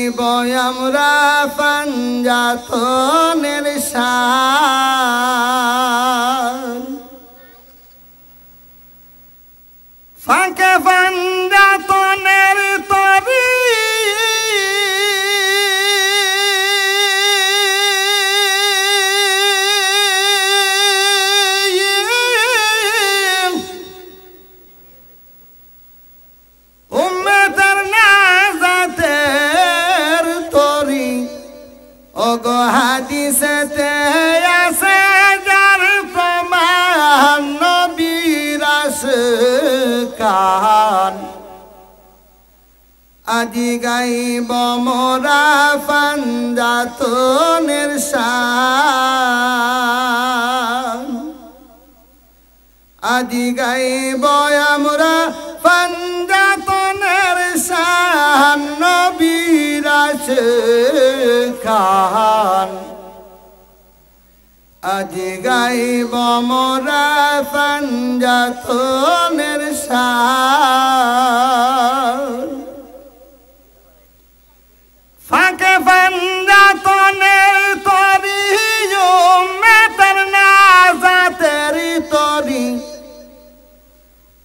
গাইব আমরা পাঞ্জাতনের শান ফাঁকে পাঞ্জাতনের তরি ওগো হাদিসেতে আছে যার প্রমাণ নবীর আশকান আজি গাইব মোরা পাঞ্জাতনের শান আজি গাইব আমরা পাঞ্জাতনের শান নবীর আশকান আজি গাইব মোরা পাঞ্জাতনের শান ফাঁকে পাঞ্জাতনের তরি উম্মতের নাজাতের তরি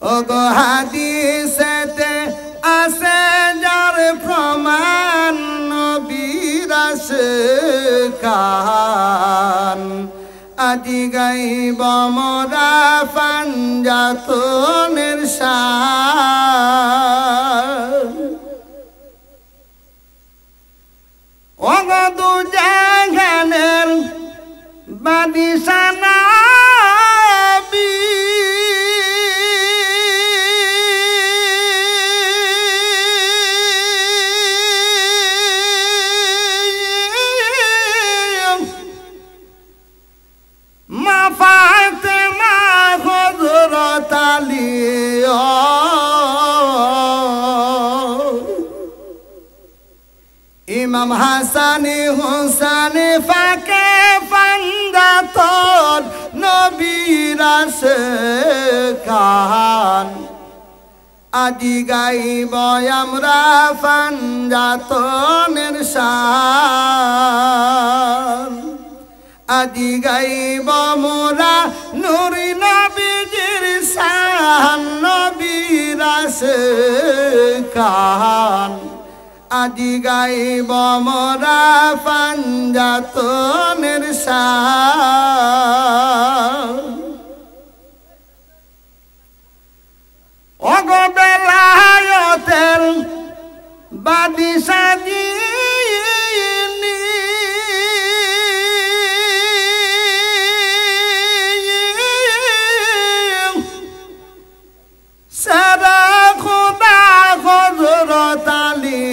ওগো হাদিসেতে আছে যার প্রমাণ নবীর আশকান আজি গাইব মোরা পাঞ্জাতনের শান ওগো দু জাহানের বাদিশা নবী মা ফাতেমা হযরত আলী ইমাম হাসান হুসাইন ফাঁকে পাঞ্জাতন নবীর আশকান আজি গাইব আমরা পাঞ্জাতনের শান আজি গাইব মোরা নূরি নবীজির শান নবীর আশকান আজি গাইব মোরা পাঞ্জাতনের শান ওগো বেলায়েতের বাদিশা যিনি সারা খোদা হযরত আলী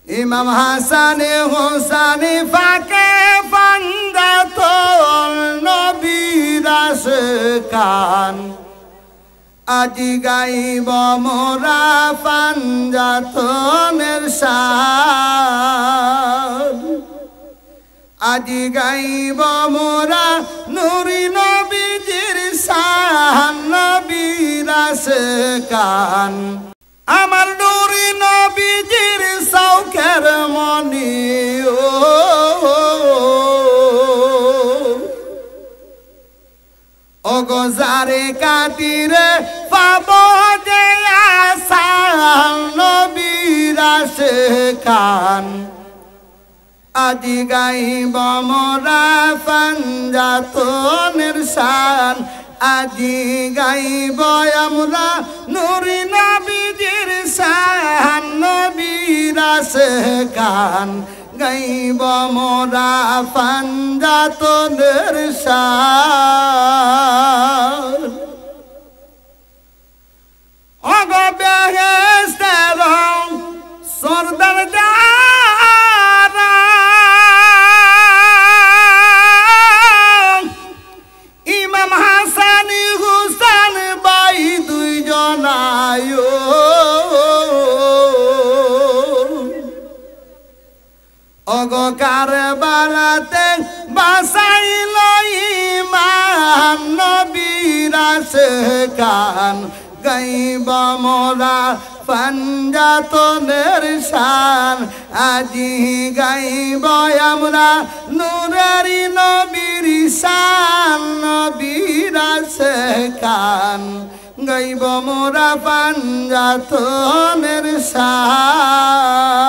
ইমাম হাসান হুসাইন ফাঁকে পাঞ্জাতন নবীর আশকান আজি গাইব মোরা পাঞ্জাতনের শান আজি গাইব মোরা নূরি নবীজির শান নবীর আশকান আমার নূরি নবীজির চৌখের মনি ওগো যারে কাদিরে পাব যে আসান নবীর আশকান আজি গাইব মোরা পাঞ্জাতনের শান আজি গাইব আমরা নূরি নবীজির শান নবীর আশকান গাইব মোরা পাঞ্জাতনের শান ওগো বেহেশতের সরদার যারা ইমাম হাসান হুসাইন ভাই দুইজনায় ওগো কারবালাতে বাসাইল ইমাম নবীর আশকান গাইব মোরা পাঞ্জাতনের শান আজি গাইব আমরা নূরেরি নবীর শান নবীর আছে কান গাইব মোরা পাঞ্জাতনের শান